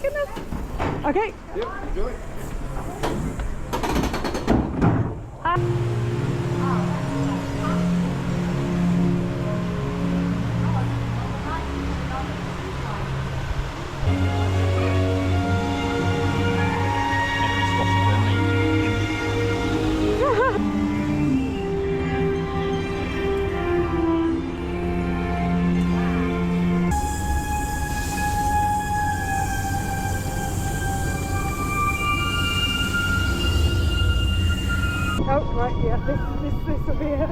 goodness. Okay. Yep, enjoy. Oh, right, yeah, this will be it.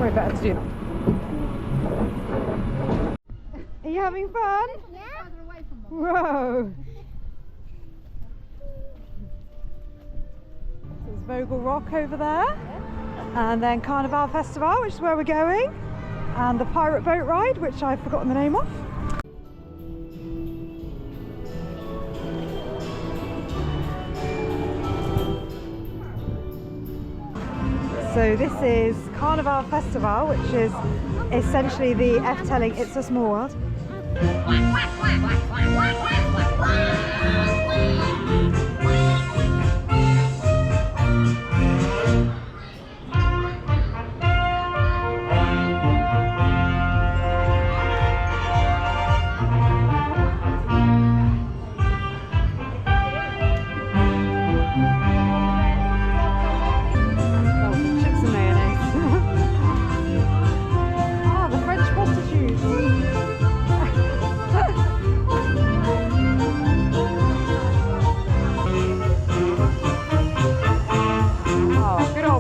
Way better to do that. Are you having fun? Yeah. Whoa! There's Vogel Rock over there, and then Carnival Festival, which is where we're going, and the pirate boat ride, which I've forgotten the name of. So this is Carnival Festival, which is essentially the Efteling It's a Small World.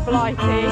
Blighty.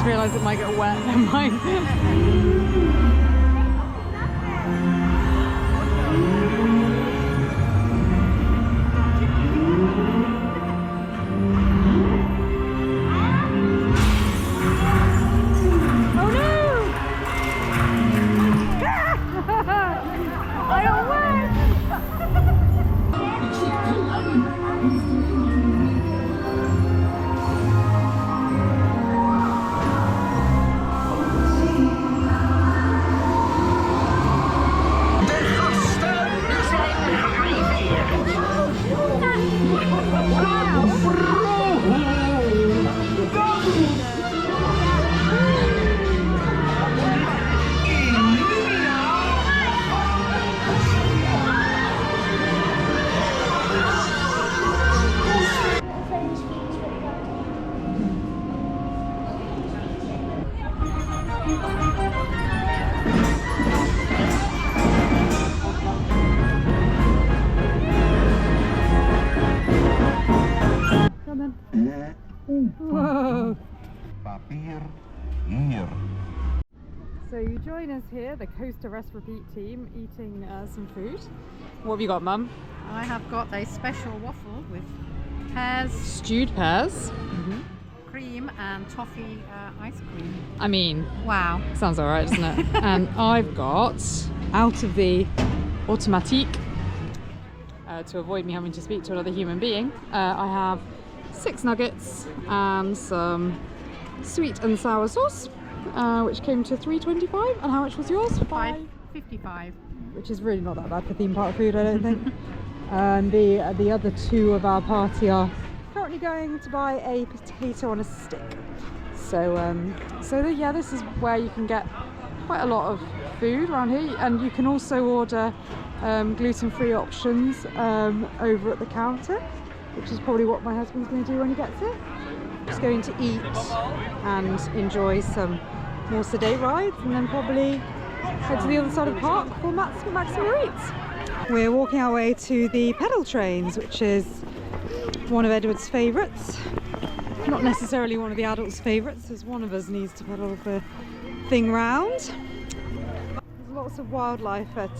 Realise it might get wet. Never mind. Oh no! I got wet! Whoa! Papier hier. So you join us here, the Coaster Rest Repeat team, eating some food. What have you got, Mum? I have got a special waffle with pears, Stewed pears. cream and toffee ice cream. I mean, Wow. sounds alright, doesn't it? And I've got, out of the automatique, to avoid me having to speak to another human being, I have 6 nuggets and some sweet and sour sauce, which came to $3.25. And how much was yours? $5.55. Which is really not that bad for theme park food, I don't think. And the other 2 of our party are currently going to buy a potato on a stick. So yeah, this is where you can get quite a lot of food around here, and you can also order gluten-free options over at the counter, which is probably what my husband's going to do when he gets it. Just going to eat and enjoy some more sedate rides, and then probably head to the other side of the park for maximum eats. We're walking our way to the pedal trains, which is one of Edward's favourites. Not necessarily one of the adults' favourites, as one of us needs to pedal the thing round. There's lots of wildlife at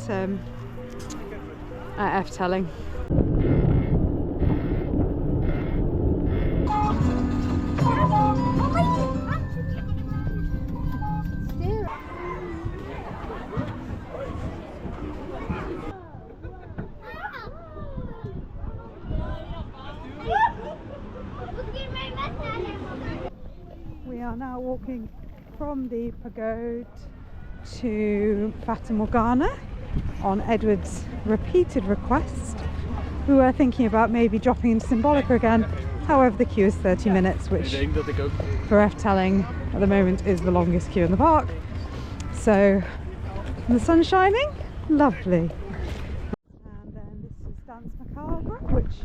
Efteling. We are now walking from the pagode to Fata Morgana on Edward's repeated request. We were thinking about maybe dropping into Symbolica again, however the queue is 30 minutes, which for Efteling at the moment is the longest queue in the park. So the sun's shining, lovely. And then this is Dance Macabre, which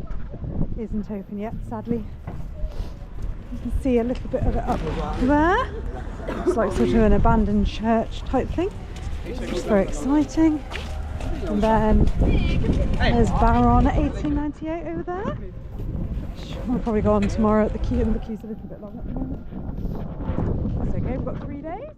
isn't open yet, sadly. You can see a little bit of it up there. It's like sort of an abandoned church type thing, which is very exciting. And then there's Baron 1898 over there, which we'll probably go on tomorrow at the queue, and the queue's a little bit long at the moment. That's okay, we've got 3 days.